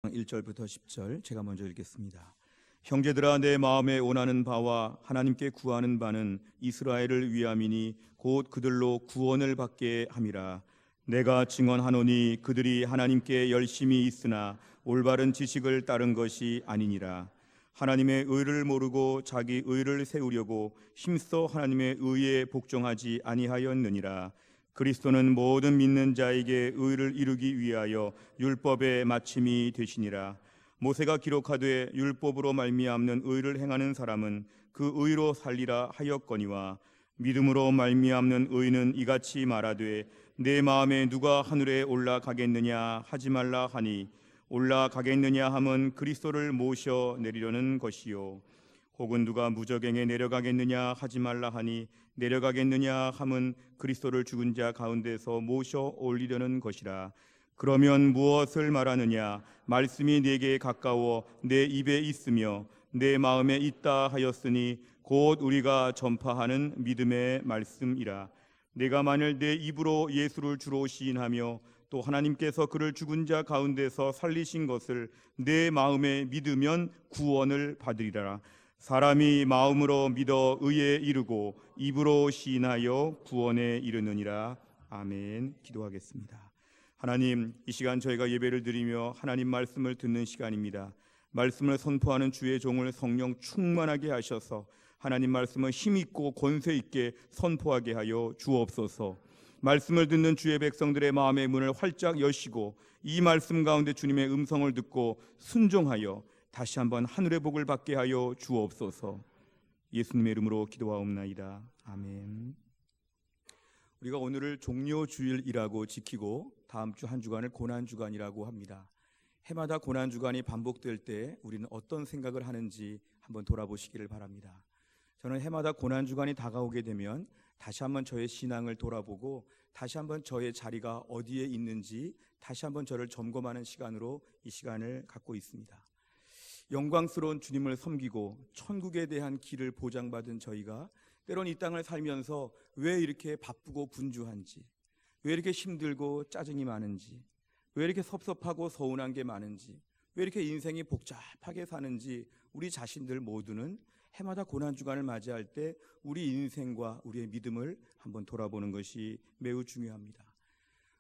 1절부터 10절 제가 먼저 읽겠습니다. 형제들아, 내 마음에 원하는 바와 하나님께 구하는 바는 이스라엘을 위함이니 곧 그들로 구원을 받게 함이라. 내가 증언하노니 그들이 하나님께 열심히 있으나 올바른 지식을 따른 것이 아니니라. 하나님의 의를 모르고 자기 의를 세우려고 힘써 하나님의 의에 복종하지 아니하였느니라. 그리스도는 모든 믿는 자에게 의를 이루기 위하여 율법의 마침이 되시니라. 모세가 기록하되 율법으로 말미암는 의를 행하는 사람은 그 의로 살리라 하였거니와, 믿음으로 말미암는 의는 이같이 말하되 내 마음에 누가 하늘에 올라가겠느냐 하지 말라 하니, 올라가겠느냐 함은 그리스도를 모셔 내리려는 것이요, 혹은 누가 무저갱에 내려가겠느냐 하지 말라 하니, 내려가겠느냐 함은 그리스도를 죽은 자 가운데서 모셔 올리려는 것이라. 그러면 무엇을 말하느냐? 말씀이 내게 가까워 내 입에 있으며 내 마음에 있다 하였으니 곧 우리가 전파하는 믿음의 말씀이라. 내가 만일 내 입으로 예수를 주로 시인하며 또 하나님께서 그를 죽은 자 가운데서 살리신 것을 내 마음에 믿으면 구원을 받으리라. 사람이 마음으로 믿어 의에 이르고 입으로 시인하여 구원에 이르느니라. 아멘. 기도하겠습니다. 하나님, 이 시간 저희가 예배를 드리며 하나님 말씀을 듣는 시간입니다. 말씀을 선포하는 주의 종을 성령 충만하게 하셔서 하나님 말씀을 힘있고 권세 있게 선포하게 하여 주옵소서. 말씀을 듣는 주의 백성들의 마음의 문을 활짝 여시고 이 말씀 가운데 주님의 음성을 듣고 순종하여 다시 한번 하늘의 복을 받게 하여 주옵소서. 예수님의 이름으로 기도하옵나이다. 아멘. 우리가 오늘을 종료주일이라고 지키고 다음 주 한 주간을 고난주간이라고 합니다. 해마다 고난주간이 반복될 때 우리는 어떤 생각을 하는지 한번 돌아보시기를 바랍니다. 저는 해마다 고난주간이 다가오게 되면 다시 한번 저의 신앙을 돌아보고 다시 한번 저의 자리가 어디에 있는지 다시 한번 저를 점검하는 시간으로 이 시간을 갖고 있습니다. 영광스러운 주님을 섬기고 천국에 대한 길을 보장받은 저희가 때론 이 땅을 살면서 왜 이렇게 바쁘고 분주한지, 왜 이렇게 힘들고 짜증이 많은지, 왜 이렇게 섭섭하고 서운한 게 많은지, 왜 이렇게 인생이 복잡하게 사는지 우리 자신들 모두는 해마다 고난주간을 맞이할 때 우리 인생과 우리의 믿음을 한번 돌아보는 것이 매우 중요합니다.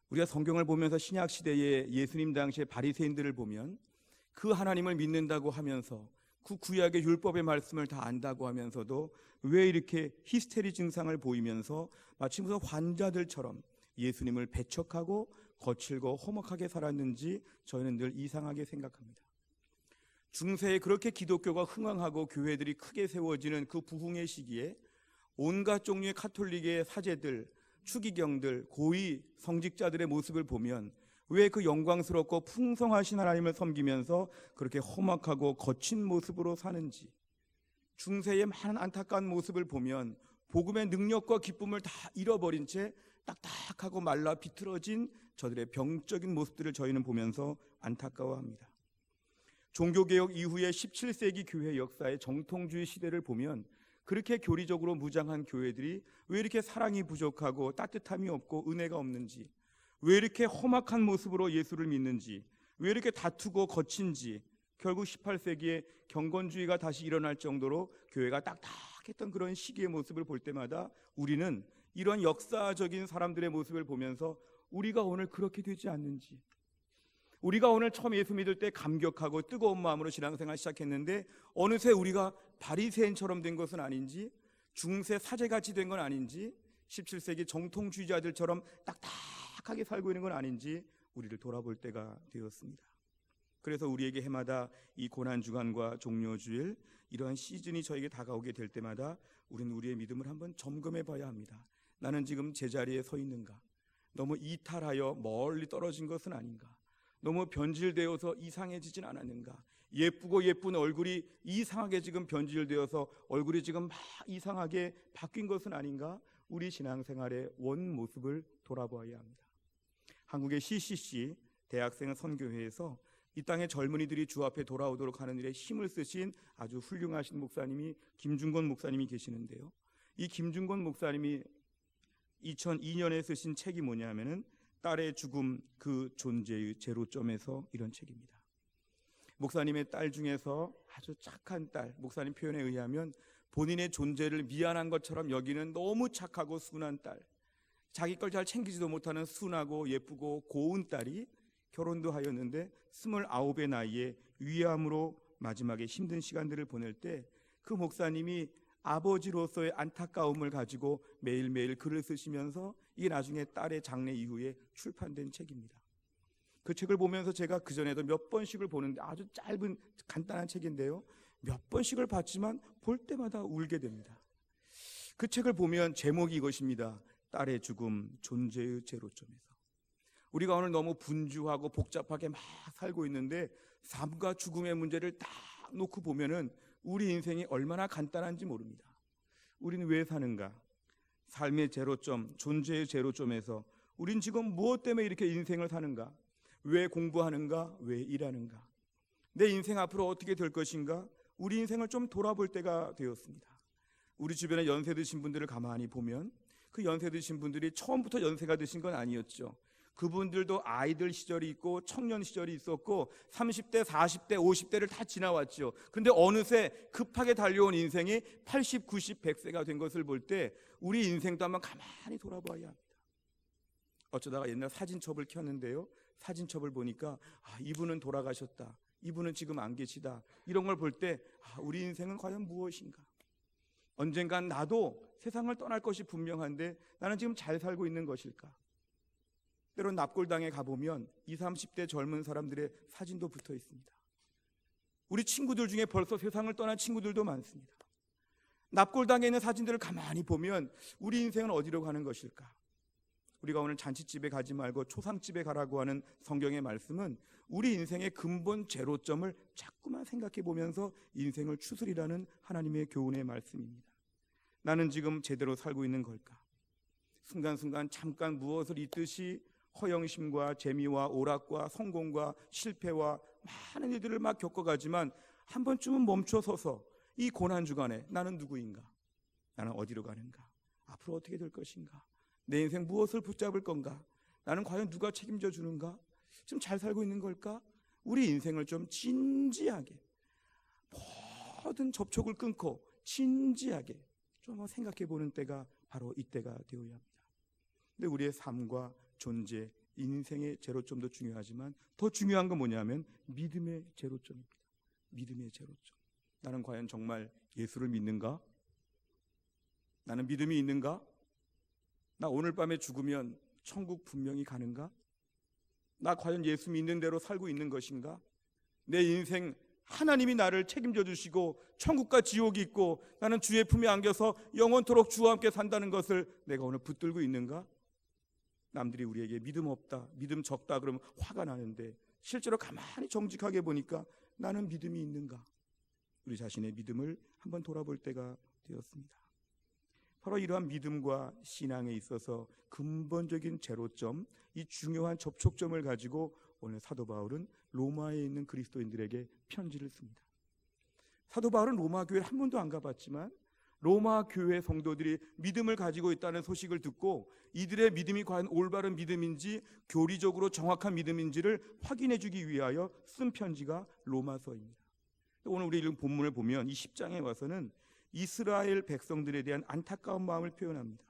우리가 성경을 보면서 신약시대의 예수님 당시의 바리새인들을 보면 그 하나님을 믿는다고 하면서 그 구약의 율법의 말씀을 다 안다고 하면서도 왜 이렇게 히스테리 증상을 보이면서 마치 무슨 환자들처럼 예수님을 배척하고 거칠고 험악하게 살았는지 저희는 늘 이상하게 생각합니다. 중세에 그렇게 기독교가 흥왕하고 교회들이 크게 세워지는 그 부흥의 시기에 온갖 종류의 카톨릭의 사제들, 추기경들, 고위 성직자들의 모습을 보면 왜 그 영광스럽고 풍성하신 하나님을 섬기면서 그렇게 험악하고 거친 모습으로 사는지, 중세의 많은 안타까운 모습을 보면 복음의 능력과 기쁨을 다 잃어버린 채 딱딱하고 말라 비틀어진 저들의 병적인 모습들을 저희는 보면서 안타까워합니다. 종교개혁 이후의 17세기 교회 역사의 정통주의 시대를 보면 그렇게 교리적으로 무장한 교회들이 왜 이렇게 사랑이 부족하고 따뜻함이 없고 은혜가 없는지, 왜 이렇게 험악한 모습으로 예수를 믿는지, 왜 이렇게 다투고 거친지, 결국 18세기에 경건주의가 다시 일어날 정도로 교회가 딱딱했던 그런 시기의 모습을 볼 때마다 우리는 이런 역사적인 사람들의 모습을 보면서 우리가 오늘 그렇게 되지 않는지, 우리가 오늘 처음 예수 믿을 때 감격하고 뜨거운 마음으로 신앙생활 시작했는데 어느새 우리가 바리새인처럼 된 것은 아닌지, 중세 사제같이 된 건 아닌지, 17세기 정통주의자들처럼 딱딱하게 살고 있는 건 아닌지 우리를 돌아볼 때가 되었습니다. 그래서 우리에게 해마다 이 고난주간과 종료주일, 이러한 시즌이 저에게 다가오게 될 때마다 우리는 우리의 믿음을 한번 점검해 봐야 합니다. 나는 지금 제자리에 서 있는가? 너무 이탈하여 멀리 떨어진 것은 아닌가? 너무 변질되어서 이상해지진 않았는가? 예쁘고 예쁜 얼굴이 이상하게 지금 변질되어서 얼굴이 지금 막 이상하게 바뀐 것은 아닌가? 우리 신앙생활의 원 모습을 돌아보아야 합니다. 한국의 CCC 대학생 선교회에서 이 땅의 젊은이들이 주 앞에 돌아오도록 하는 일에 힘을 쓰신 아주 훌륭하신 목사님이 김중건 목사님이 계시는데요. 이 김중건 목사님이 2002년에 쓰신 책이 뭐냐면은 딸의 죽음 그 존재의 제로점에서, 이런 책입니다. 목사님의 딸 중에서 아주 착한 딸, 목사님 표현에 의하면 본인의 존재를 미안한 것처럼 여기는 너무 착하고 순한 딸, 자기 걸 잘 챙기지도 못하는 순하고 예쁘고 고운 딸이 결혼도 하였는데 29의 나이에 위암으로 마지막에 힘든 시간들을 보낼 때 그 목사님이 아버지로서의 안타까움을 가지고 매일매일 글을 쓰시면서 이게 나중에 딸의 장례 이후에 출판된 책입니다. 그 책을 보면서 제가 그전에도 몇 번씩을 보는데 아주 짧은 간단한 책인데요, 몇 번씩을 봤지만 볼 때마다 울게 됩니다. 그 책을 보면 제목이 이것입니다. 딸의 죽음, 존재의 제로점에서. 우리가 오늘 너무 분주하고 복잡하게 막 살고 있는데 삶과 죽음의 문제를 딱 놓고 보면은 우리 인생이 얼마나 간단한지 모릅니다. 우리는 왜 사는가? 삶의 제로점, 존재의 제로점에서 우린 지금 무엇 때문에 이렇게 인생을 사는가? 왜 공부하는가? 왜 일하는가? 내 인생 앞으로 어떻게 될 것인가? 우리 인생을 좀 돌아볼 때가 되었습니다. 우리 주변에 연세 드신 분들을 가만히 보면 그 연세 드신 분들이 처음부터 연세가 드신 건 아니었죠. 그분들도 아이들 시절이 있고 청년 시절이 있었고 30대, 40대, 50대를 다 지나왔죠. 그런데 어느새 급하게 달려온 인생이 80, 90, 100세가 된 것을 볼 때 우리 인생도 한번 가만히 돌아봐야 합니다. 어쩌다가 옛날 사진첩을 켰는데요, 사진첩을 보니까 이분은 돌아가셨다, 이분은 지금 안 계시다, 이런 걸 볼 때 우리 인생은 과연 무엇인가? 언젠간 나도 세상을 떠날 것이 분명한데 나는 지금 잘 살고 있는 것일까? 때론 납골당에 가보면 20, 30대 젊은 사람들의 사진도 붙어 있습니다. 우리 친구들 중에 벌써 세상을 떠난 친구들도 많습니다. 납골당에 있는 사진들을 가만히 보면 우리 인생은 어디로 가는 것일까? 우리가 오늘 잔치집에 가지 말고 초상집에 가라고 하는 성경의 말씀은 우리 인생의 근본 제로점을 자꾸만 생각해 보면서 인생을 추스리라는 하나님의 교훈의 말씀입니다. 나는 지금 제대로 살고 있는 걸까? 순간순간 잠깐 무엇을 잊듯이 허영심과 재미와 오락과 성공과 실패와 많은 일들을 막 겪어가지만 한 번쯤은 멈춰서서 이 고난주간에 나는 누구인가? 나는 어디로 가는가? 앞으로 어떻게 될 것인가? 내 인생 무엇을 붙잡을 건가? 나는 과연 누가 책임져 주는가? 지금 잘 살고 있는 걸까? 우리 인생을 좀 진지하게, 모든 접촉을 끊고 진지하게 좀 생각해 보는 때가 바로 이때가 되어야 합니다. 근데 우리의 삶과 존재, 인생의 제로점도 중요하지만 더 중요한 건 뭐냐면 믿음의 제로점입니다. 믿음의 제로점. 나는 과연 정말 예수를 믿는가? 나는 믿음이 있는가? 나 오늘 밤에 죽으면 천국 분명히 가는가? 나 과연 예수 믿는 대로 살고 있는 것인가? 내 인생 하나님이 나를 책임져 주시고 천국과 지옥이 있고 나는 주의 품에 안겨서 영원토록 주와 함께 산다는 것을 내가 오늘 붙들고 있는가? 남들이 우리에게 믿음 없다, 믿음 적다 그러면 화가 나는데 실제로 가만히 정직하게 보니까 나는 믿음이 있는가? 우리 자신의 믿음을 한번 돌아볼 때가 되었습니다. 바로 이러한 믿음과 신앙에 있어서 근본적인 제로점, 이 중요한 접촉점을 가지고 오늘 사도 바울은 로마에 있는 그리스도인들에게 편지를 씁니다. 사도 바울은 로마 교회를 한 번도 안 가봤지만 로마 교회 성도들이 믿음을 가지고 있다는 소식을 듣고 이들의 믿음이 과연 올바른 믿음인지 교리적으로 정확한 믿음인지를 확인해 주기 위하여 쓴 편지가 로마서입니다. 오늘 우리 읽은 본문을 보면 이 10장에 와서는 이스라엘 백성들에 대한 안타까운 마음을 표현합니다.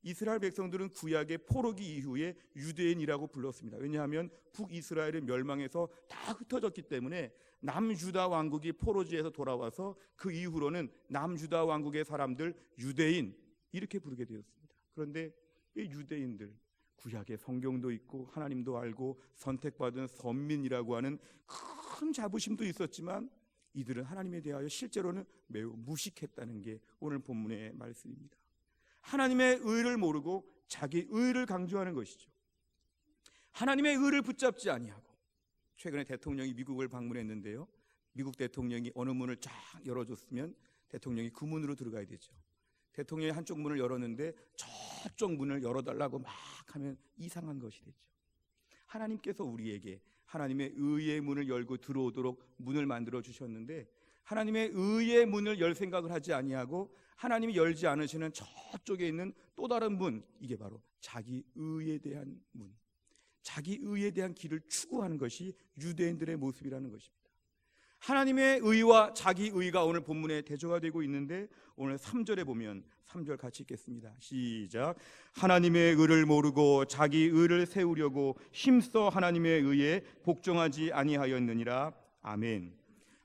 이스라엘 백성들은 구약의 포로기 이후에 유대인이라고 불렀습니다. 왜냐하면 북이스라엘의 멸망에서 다 흩어졌기 때문에 남유다 왕국이 포로지에서 돌아와서 그 이후로는 남유다 왕국의 사람들 유대인 이렇게 부르게 되었습니다. 그런데 이 유대인들, 구약의 성경도 있고 하나님도 알고 선택받은 선민이라고 하는 큰 자부심도 있었지만 이들은 하나님에 대하여 실제로는 매우 무식했다는 게 오늘 본문의 말씀입니다. 하나님의 의를 모르고 자기 의를 강조하는 것이죠. 하나님의 의를 붙잡지 아니하고, 최근에 대통령이 미국을 방문했는데요, 미국 대통령이 어느 문을 쫙 열어줬으면 대통령이 그 문으로 들어가야 되죠. 대통령이 한쪽 문을 열었는데 저쪽 문을 열어달라고 막 하면 이상한 것이 되죠. 하나님께서 우리에게 하나님의 의의 문을 열고 들어오도록 문을 만들어 주셨는데 하나님의 의의 문을 열 생각을 하지 아니하고 하나님이 열지 않으시는 저쪽에 있는 또 다른 문, 이게 바로 자기 의에 대한 문, 자기 의에 대한 길을 추구하는 것이 유대인들의 모습이라는 것입니다. 하나님의 의와 자기 의가 오늘 본문에 대조가 되고 있는데, 오늘 3절에 보면 3절 같이 읽겠습니다. 시작. 하나님의 의를 모르고 자기 의를 세우려고 힘써 하나님의 의에 복종하지 아니하였느니라. 아멘.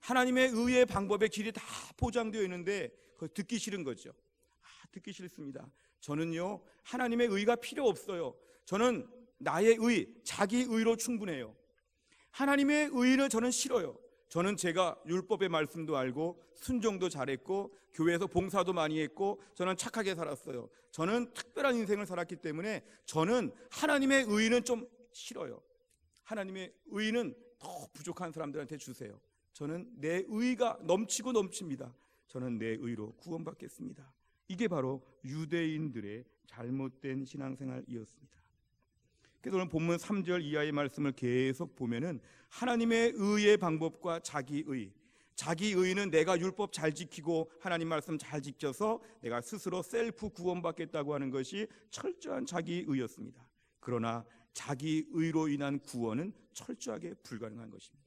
하나님의 의의 방법의 길이 다 포장되어 있는데 그거 듣기 싫은 거죠. 듣기 싫습니다. 저는요, 하나님의 의가 필요 없어요. 저는 나의 의, 자기 의로 충분해요. 하나님의 의를 저는 싫어요. 저는 제가 율법의 말씀도 알고 순종도 잘했고 교회에서 봉사도 많이 했고 저는 착하게 살았어요. 저는 특별한 인생을 살았기 때문에 저는 하나님의 의는 좀 싫어요. 하나님의 의는 더 부족한 사람들한테 주세요. 저는 내 의가 넘치고 넘칩니다. 저는 내 의로 구원받겠습니다. 이게 바로 유대인들의 잘못된 신앙생활이었습니다. 그래서 오늘 본문 3절 이하의 말씀을 계속 보면은 하나님의 의의 방법과 자기 의는 내가 율법 잘 지키고 하나님 말씀 잘 지켜서 내가 스스로 셀프 구원받겠다고 하는 것이 철저한 자기 의였습니다. 그러나 자기 의로 인한 구원은 철저하게 불가능한 것입니다.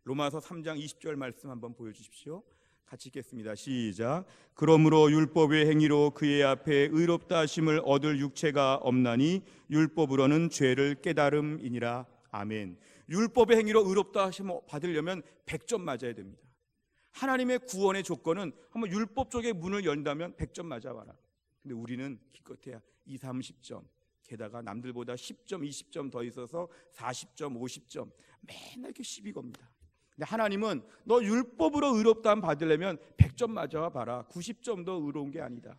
로마서 3장 20절 말씀 한번 보여주십시오. 같이 읽겠습니다. 시작. 그러므로 율법의 행위로 그의 앞에 의롭다 하심을 얻을 육체가 없나니 율법으로는 죄를 깨달음이니라. 아멘. 율법의 행위로 의롭다 하심을 받으려면 100점 맞아야 됩니다. 하나님의 구원의 조건은 한번 율법 쪽에 문을 연다면 100점 맞아봐라. 근데 우리는 기껏해야 20, 30점, 게다가 남들보다 10점, 20점 더 있어서 40점, 50점 맨날 이렇게 시비 겁니다. 근데 하나님은 너 율법으로 의롭다함 받으려면 100점 맞아와 봐라. 90점도 의로운 게 아니다.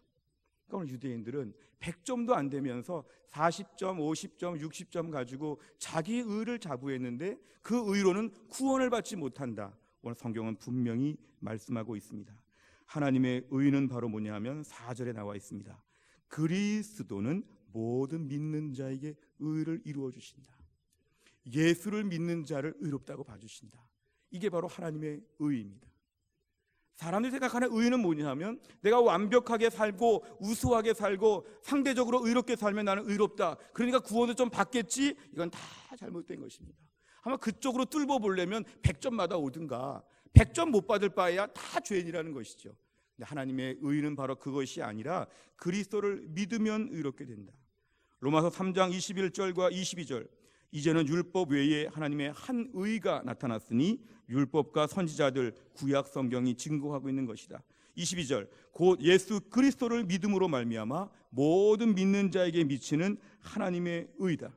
그러니까 오늘 유대인들은 100점도 안 되면서 40점, 50점, 60점 가지고 자기 의를 자부했는데 그 의로는 구원을 받지 못한다. 오늘 성경은 분명히 말씀하고 있습니다. 하나님의 의는 바로 뭐냐 하면 4절에 나와 있습니다. 그리스도는 모든 믿는 자에게 의를 이루어 주신다. 예수를 믿는 자를 의롭다고 봐주신다. 이게 바로 하나님의 의입니다. 사람들이 생각하는 의는 뭐냐 하면 내가 완벽하게 살고 우수하게 살고 상대적으로 의롭게 살면 나는 의롭다, 그러니까 구원을 좀 받겠지. 이건 다 잘못된 것입니다. 아마 그쪽으로 뚫어 보려면 100점마다 오든가 100점 못 받을 바에야 다 죄인이라는 것이죠. 근데 하나님의 의는 바로 그것이 아니라 그리스도를 믿으면 의롭게 된다. 로마서 3장 21절과 22절. 이제는 율법 외에 하나님의 한 의가 나타났으니 율법과 선지자들 구약 성경이 증거하고 있는 것이다. 22절. 곧 예수 그리스도를 믿음으로 말미암아 모든 믿는 자에게 미치는 하나님의 의다.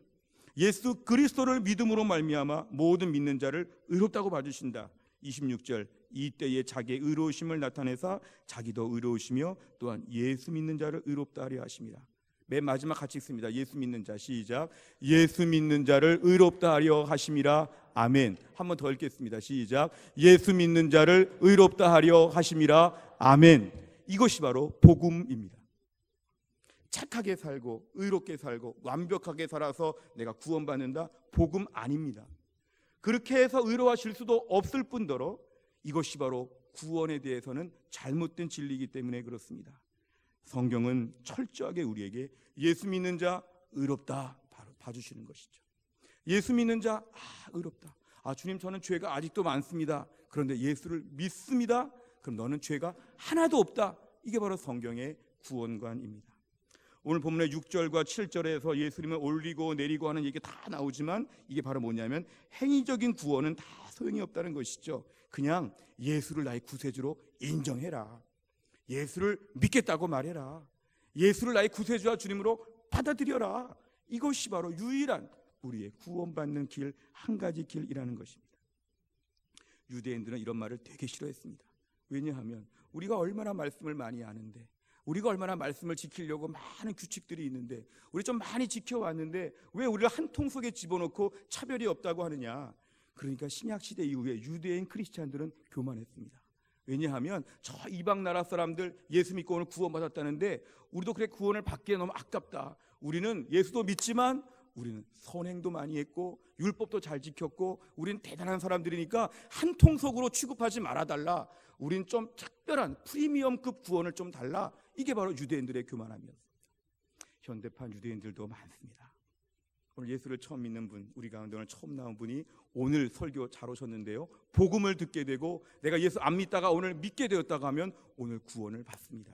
예수 그리스도를 믿음으로 말미암아 모든 믿는 자를 의롭다고 봐주신다. 26절. 이때에 자기의 의로우심을 나타내사 자기도 의로우시며 또한 예수 믿는 자를 의롭다 하려 하심이라. 맨 마지막 같이 읽습니다. 예수 믿는 자. 시작. 예수 믿는 자를 의롭다 하려 하심이라. 아멘. 한 번 더 읽겠습니다. 시작. 예수 믿는 자를 의롭다 하려 하심이라. 아멘. 이것이 바로 복음입니다. 착하게 살고 의롭게 살고 완벽하게 살아서 내가 구원받는다? 복음 아닙니다. 그렇게 해서 의로워하실 수도 없을 뿐더러 이것이 바로 구원에 대해서는 잘못된 진리이기 때문에 그렇습니다. 성경은 철저하게 우리에게 예수 믿는 자 의롭다 바로 봐주시는 것이죠. 예수 믿는 자 의롭다. 주님 저는 죄가 아직도 많습니다. 그런데 예수를 믿습니다. 그럼 너는 죄가 하나도 없다. 이게 바로 성경의 구원관입니다. 오늘 본문의 6절과 7절에서 예수님을 올리고 내리고 하는 얘기 다 나오지만 이게 바로 뭐냐면 행위적인 구원은 다 소용이 없다는 것이죠. 그냥 예수를 나의 구세주로 인정해라. 예수를 믿겠다고 말해라. 예수를 나의 구세주와 주님으로 받아들여라. 이것이 바로 유일한 우리의 구원받는 길, 한 가지 길이라는 것입니다. 유대인들은 이런 말을 되게 싫어했습니다. 왜냐하면 우리가 얼마나 말씀을 많이 아는데, 우리가 얼마나 말씀을 지키려고 많은 규칙들이 있는데, 우리 좀 많이 지켜왔는데 왜 우리를 한 통 속에 집어넣고 차별이 없다고 하느냐. 그러니까 신약시대 이후에 유대인 크리스찬들은 교만했습니다. 왜냐하면 저 이방 나라 사람들 예수 믿고 오늘 구원받았다는데 우리도 그래 구원을 받기에 너무 아깝다. 우리는 예수도 믿지만 우리는 선행도 많이 했고 율법도 잘 지켰고 우리는 대단한 사람들이니까 한 통속으로 취급하지 말아달라. 우린 좀 특별한 프리미엄급 구원을 좀 달라. 이게 바로 유대인들의 교만함이었습니다. 현대판 유대인들도 많습니다. 오늘 예수를 처음 믿는 분, 우리 가운데 오늘 처음 나온 분이 오늘 설교 잘 오셨는데요, 복음을 듣게 되고 내가 예수 안 믿다가 오늘 믿게 되었다고 하면 오늘 구원을 받습니다.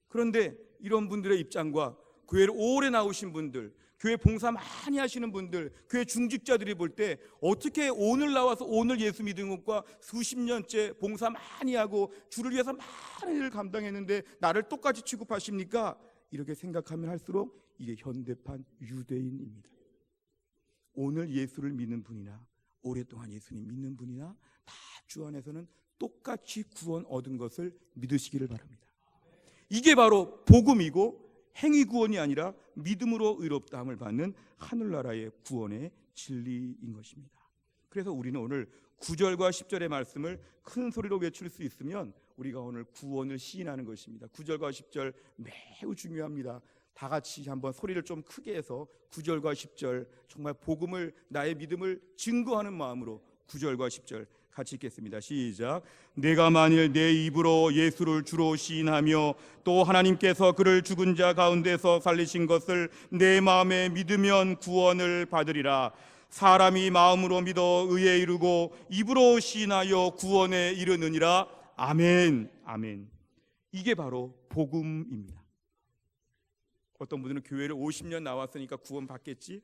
그런데 이런 분들의 입장과 교회를 오래 나오신 분들, 교회 봉사 많이 하시는 분들, 교회 중직자들이 볼 때 어떻게 오늘 나와서 오늘 예수 믿은 것과 수십 년째 봉사 많이 하고 주를 위해서 많은 일을 감당했는데 나를 똑같이 취급하십니까? 이렇게 생각하면 할수록 이게 현대판 유대인입니다. 오늘 예수를 믿는 분이나 오랫동안 예수님 믿는 분이나 다 주 안에서는 똑같이 구원 얻은 것을 믿으시기를 바랍니다. 이게 바로 복음이고 행위 구원이 아니라 믿음으로 의롭다함을 받는 하늘나라의 구원의 진리인 것입니다. 그래서 우리는 오늘 9절과 10절의 말씀을 큰 소리로 외칠 수 있으면 우리가 오늘 구원을 시인하는 것입니다. 9절과 10절 매우 중요합니다. 다 같이 한번 소리를 좀 크게 해서 9절과 10절 정말 복음을, 나의 믿음을 증거하는 마음으로 9절과 10절 같이 읽겠습니다. 시작. 내가 만일 내 입으로 예수를 주로 시인하며 또 하나님께서 그를 죽은 자 가운데서 살리신 것을 내 마음에 믿으면 구원을 받으리라. 사람이 마음으로 믿어 의에 이르고 입으로 시인하여 구원에 이르느니라. 아멘. 아멘. 이게 바로 복음입니다. 어떤 분들은 교회를 50년 나왔으니까 구원 받겠지,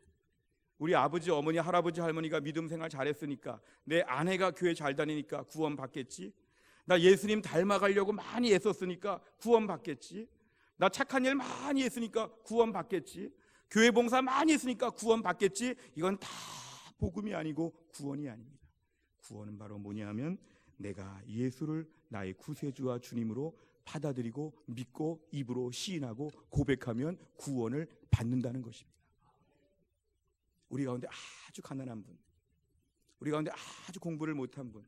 우리 아버지, 어머니, 할아버지, 할머니가 믿음 생활 잘했으니까, 내 아내가 교회 잘 다니니까 구원 받겠지, 나 예수님 닮아가려고 많이 애썼으니까 구원 받겠지, 나 착한 일 많이 했으니까 구원 받겠지, 교회 봉사 많이 했으니까 구원 받겠지. 이건 다 복음이 아니고 구원이 아닙니다. 구원은 바로 뭐냐 하면 내가 예수를 나의 구세주와 주님으로 받아들이고 믿고 입으로 시인하고 고백하면 구원을 받는다는 것입니다. 우리 가운데 아주 가난한 분, 우리 가운데 아주 공부를 못한 분,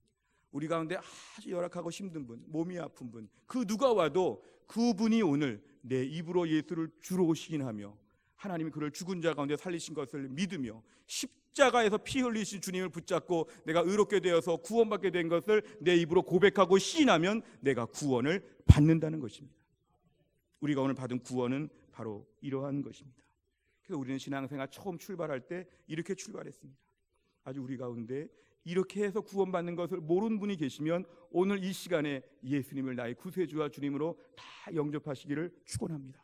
우리 가운데 아주 열악하고 힘든 분, 몸이 아픈 분, 그 누가 와도 그분이 오늘 내 입으로 예수를 주로 시인하며 하나님이 그를 죽은 자 가운데 살리신 것을 믿으며 십자가에서 피 흘리신 주님을 붙잡고 내가 의롭게 되어서 구원받게 된 것을 내 입으로 고백하고 시인하면 내가 구원을 받는다는 것입니다. 우리가 오늘 받은 구원은 바로 이러한 것입니다. 그래서 우리는 신앙생활 처음 출발할 때 이렇게 출발했습니다. 아주 우리 가운데 이렇게 해서 구원받는 것을 모르는 분이 계시면 오늘 이 시간에 예수님을 나의 구세주와 주님으로 다 영접하시기를 축원합니다.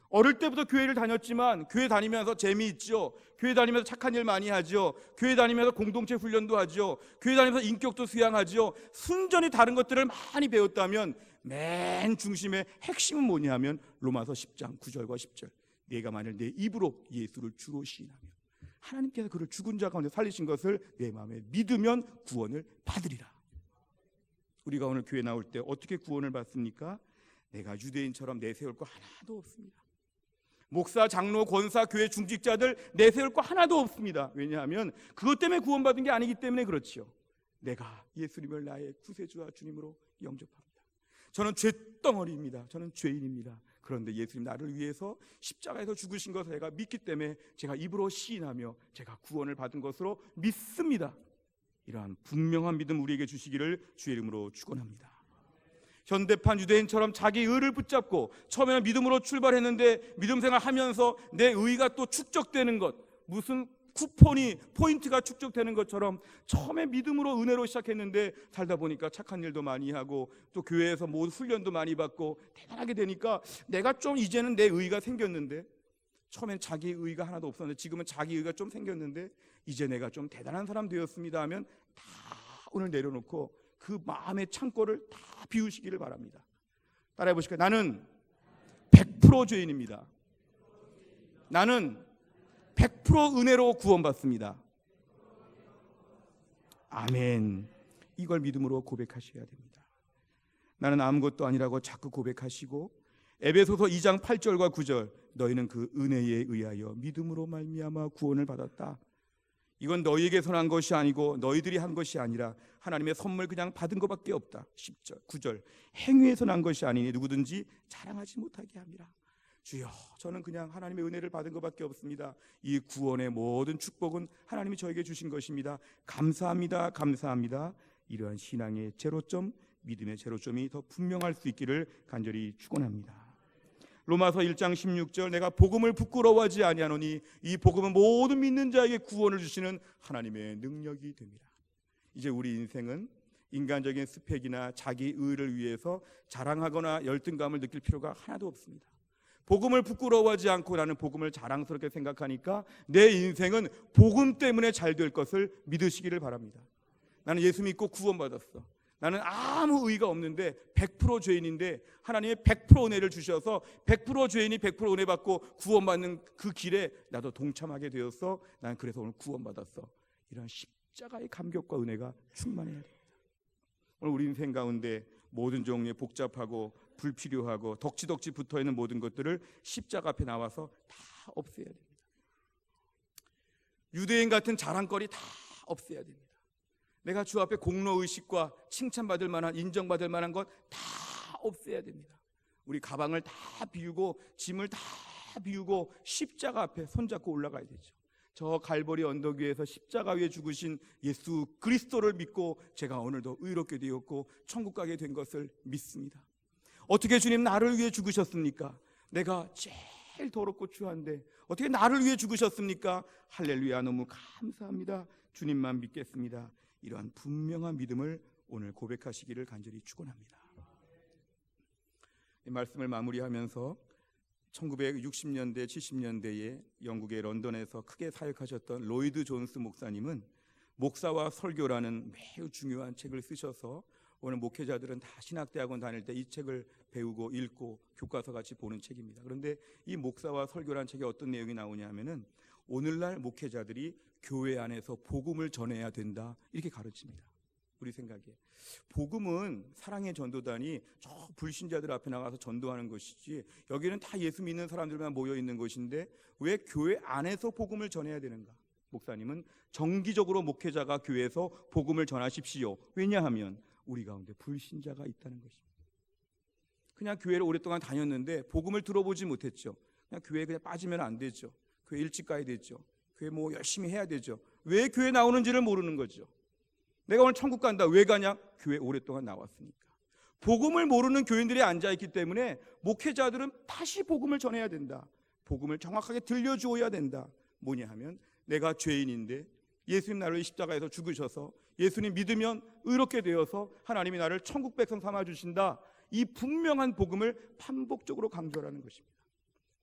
어릴 때부터 교회를 다녔지만 교회 다니면서 재미있죠. 교회 다니면서 착한 일 많이 하죠. 교회 다니면서 공동체 훈련도 하죠. 교회 다니면서 인격도 수양하죠. 순전히 다른 것들을 많이 배웠다면 맨 중심의 핵심은 뭐냐 하면 로마서 10장 9절과 10절, 내가 만일 내 입으로 예수를 주로 시인하며 하나님께서 그를 죽은 자 가운데 살리신 것을 내 마음에 믿으면 구원을 받으리라. 우리가 오늘 교회 나올 때 어떻게 구원을 받습니까? 내가 유대인처럼 내세울 거 하나도 없습니다. 목사, 장로, 권사, 교회 중직자들 내세울 거 하나도 없습니다. 왜냐하면 그것 때문에 구원받은 게 아니기 때문에 그렇지요. 내가 예수님을 나의 구세주와 주님으로 영접합니다. 저는 죄덩어리입니다. 저는 죄인입니다. 그런데 예수님 나를 위해서 십자가에서 죽으신 것을 제가 믿기 때문에 제가 입으로 시인하며 제가 구원을 받은 것으로 믿습니다. 이러한 분명한 믿음 우리에게 주시기를 주의 이름으로 축원합니다. 현대판 유대인처럼 자기 의를 붙잡고 처음에는 믿음으로 출발했는데 믿음 생활하면서 내 의가 또 축적되는 것, 무슨 쿠폰이 포인트가 축적되는 것처럼 처음에 믿음으로 은혜로 시작했는데 살다 보니까 착한 일도 많이 하고 또 교회에서 뭐 훈련도 많이 받고 대단하게 되니까 내가 좀 이제는 내 의가 생겼는데, 처음엔 자기 의가 하나도 없었는데 지금은 자기 의가 좀 생겼는데 이제 내가 좀 대단한 사람 되었습니다 하면 다 오늘 내려놓고 그 마음의 창고를 다 비우시기를 바랍니다. 따라해 보실까요? 나는 100% 죄인입니다. 나는 100% 은혜로 구원받습니다. 아멘. 이걸 믿음으로 고백하셔야 됩니다. 나는 아무것도 아니라고 자꾸 고백하시고 에베소서 2장 8절과 9절, 너희는 그 은혜에 의하여 믿음으로 말미암아 구원을 받았다. 이건 너희에게서 난 것이 아니고 너희들이 한 것이 아니라 하나님의 선물 그냥 받은 것밖에 없다. 10절, 9절, 행위에서 난 것이 아니니 누구든지 자랑하지 못하게 합니다. 주여, 저는 그냥 하나님의 은혜를 받은 것밖에 없습니다. 이 구원의 모든 축복은 하나님이 저에게 주신 것입니다. 감사합니다. 감사합니다. 이러한 신앙의 제로점, 믿음의 제로점이 더 분명할 수 있기를 간절히 축원합니다. 로마서 1장 16절 내가 복음을 부끄러워하지 아니하노니 이 복음은 모든 믿는 자에게 구원을 주시는 하나님의 능력이 됩니다. 이제 우리 인생은 인간적인 스펙이나 자기 의를 위해서 자랑하거나 열등감을 느낄 필요가 하나도 없습니다. 복음을 부끄러워하지 않고 나는 복음을 자랑스럽게 생각하니까 내 인생은 복음 때문에 잘 될 것을 믿으시기를 바랍니다. 나는 예수 믿고 구원받았어. 나는 아무 의가 없는데 100% 죄인인데 하나님의 100% 은혜를 주셔서 100% 죄인이 100% 은혜 받고 구원받는 그 길에 나도 동참하게 되었어. 난 그래서 오늘 구원받았어. 이런 십자가의 감격과 은혜가 충만해야 됩니다. 오늘 우리 인생 가운데 모든 종류의 복잡하고 불필요하고 덕지덕지 붙어있는 모든 것들을 십자가 앞에 나와서 다 없애야 됩니다. 유대인 같은 자랑거리 다 없애야 됩니다. 내가 주 앞에 공로의식과 칭찬받을 만한 인정받을 만한 것 다 없애야 됩니다. 우리 가방을 다 비우고 짐을 다 비우고 십자가 앞에 손잡고 올라가야 되죠. 저 갈보리 언덕 위에서 십자가 위에 죽으신 예수 그리스도를 믿고 제가 오늘도 의롭게 되었고 천국 가게 된 것을 믿습니다. 어떻게 주님 나를 위해 죽으셨습니까? 내가 제일 더럽고 추한데 어떻게 나를 위해 죽으셨습니까? 할렐루야, 너무 감사합니다. 주님만 믿겠습니다. 이러한 분명한 믿음을 오늘 고백하시기를 간절히 축원합니다. 이 말씀을 마무리하면서 1960년대 70년대에 영국의 런던에서 크게 사역하셨던 로이드 존스 목사님은 목사와 설교라는 매우 중요한 책을 쓰셔서 오늘 목회자들은 다 신학대학원 다닐 때 이 책을 배우고 읽고 교과서 같이 보는 책입니다. 그런데 이 목사와 설교라는 책에 어떤 내용이 나오냐 하면은 오늘날 목회자들이 교회 안에서 복음을 전해야 된다 이렇게 가르칩니다. 우리 생각에 복음은 사랑의 전도단이 저 불신자들 앞에 나가서 전도하는 것이지 여기는 다 예수 믿는 사람들만 모여 있는 것인데 왜 교회 안에서 복음을 전해야 되는가? 목사님은 정기적으로 목회자가 교회에서 복음을 전하십시오. 왜냐하면 우리 가운데 불신자가 있다는 것입니다. 그냥 교회를 오랫동안 다녔는데 복음을 들어보지 못했죠. 그냥 교회에 그냥 빠지면 안 되죠. 교회 일찍 가야 되죠. 교회 뭐 열심히 해야 되죠. 왜 교회 나오는지를 모르는 거죠. 내가 오늘 천국 간다. 왜 가냐? 교회 오랫동안 나왔으니까. 복음을 모르는 교인들이 앉아있기 때문에 목회자들은 다시 복음을 전해야 된다. 복음을 정확하게 들려주어야 된다. 뭐냐 하면 내가 죄인인데 예수님 나를 십자가에서 죽으셔서 예수님 믿으면 의롭게 되어서 하나님이 나를 천국 백성 삼아주신다. 이 분명한 복음을 반복적으로 강조하라는 것입니다.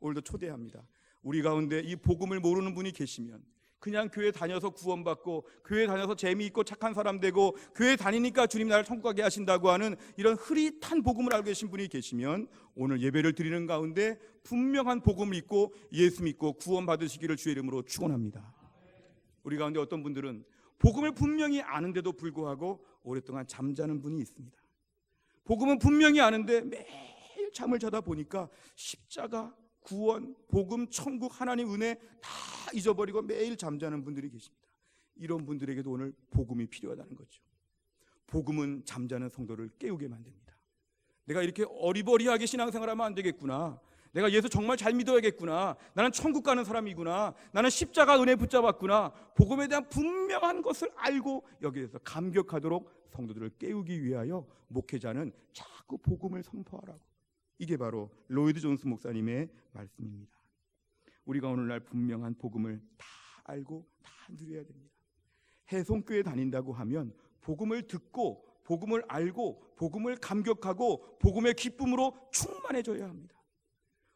오늘도 초대합니다. 우리 가운데 이 복음을 모르는 분이 계시면 그냥 교회 다녀서 구원받고 교회 다녀서 재미있고 착한 사람 되고 교회 다니니까 주님 나를 천국 가게 하신다고 하는 이런 흐릿한 복음을 알고 계신 분이 계시면 오늘 예배를 드리는 가운데 분명한 복음을 믿고 예수 믿고 구원받으시기를 주의 이름으로 축원합니다. 우리 가운데 어떤 분들은 복음을 분명히 아는데도 불구하고 오랫동안 잠자는 분이 있습니다. 복음은 분명히 아는데 매일 잠을 자다 보니까 십자가, 구원, 복음, 천국, 하나님 은혜 다 잊어버리고 매일 잠자는 분들이 계십니다. 이런 분들에게도 오늘 복음이 필요하다는 거죠. 복음은 잠자는 성도를 깨우게 만듭니다. 내가 이렇게 어리버리하게 신앙생활하면 안 되겠구나. 내가 예수 정말 잘 믿어야겠구나. 나는 천국 가는 사람이구나. 나는 십자가 은혜 붙잡았구나. 복음에 대한 분명한 것을 알고 여기에 대해서 감격하도록 성도들을 깨우기 위하여 목회자는 자꾸 복음을 선포하라고. 이게 바로 로이드 존스 목사님의 말씀입니다. 우리가 오늘날 분명한 복음을 다 알고 다 누려야 됩니다. 해송교회 다닌다고 하면 복음을 듣고 복음을 알고 복음을 감격하고 복음의 기쁨으로 충만해져야 합니다.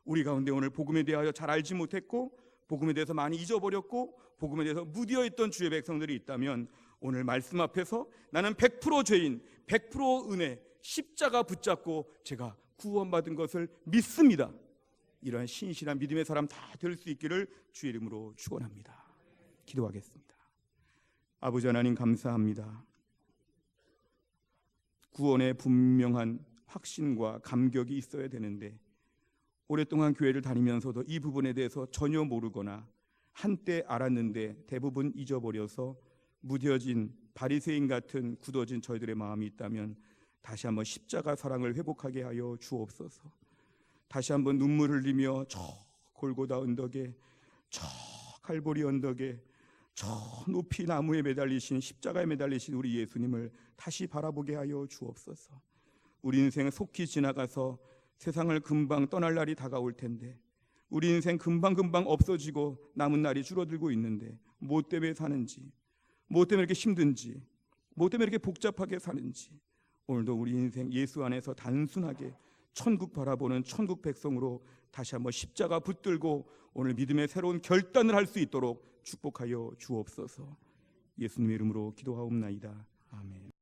우리 가운데 오늘 복음에 대하여 잘 알지 못했고 복음에 대해서 많이 잊어버렸고 복음에 대해서 무디어있던 주의 백성들이 있다면 오늘 말씀 앞에서 나는 100% 죄인, 100% 은혜, 십자가 붙잡고 제가 구원받은 것을 믿습니다. 이러한 신실한 믿음의 사람 다 될 수 있기를 주의 이름으로 축원합니다. 기도하겠습니다. 아버지 하나님 감사합니다. 구원의 분명한 확신과 감격이 있어야 되는데 오랫동안 교회를 다니면서도 이 부분에 대해서 전혀 모르거나 한때 알았는데 대부분 잊어버려서 무뎌진 바리새인 같은 굳어진 저희들의 마음이 있다면 다시 한번 십자가 사랑을 회복하게 하여 주옵소서. 다시 한번 눈물 흘리며 저 골고다 언덕에 저 갈보리 언덕에 저 높이 나무에 매달리신 십자가에 매달리신 우리 예수님을 다시 바라보게 하여 주옵소서. 우리 인생은 속히 지나가서 세상을 금방 떠날 날이 다가올 텐데 우리 인생 금방금방 없어지고 남은 날이 줄어들고 있는데 뭐 때문에 사는지, 뭐 때문에 이렇게 힘든지, 뭐 때문에 이렇게 복잡하게 사는지 오늘도 우리 인생 예수 안에서 단순하게 천국 바라보는 천국 백성으로 다시 한번 십자가 붙들고 오늘 믿음의 새로운 결단을 할 수 있도록 축복하여 주옵소서. 예수님의 이름으로 기도하옵나이다. 아멘.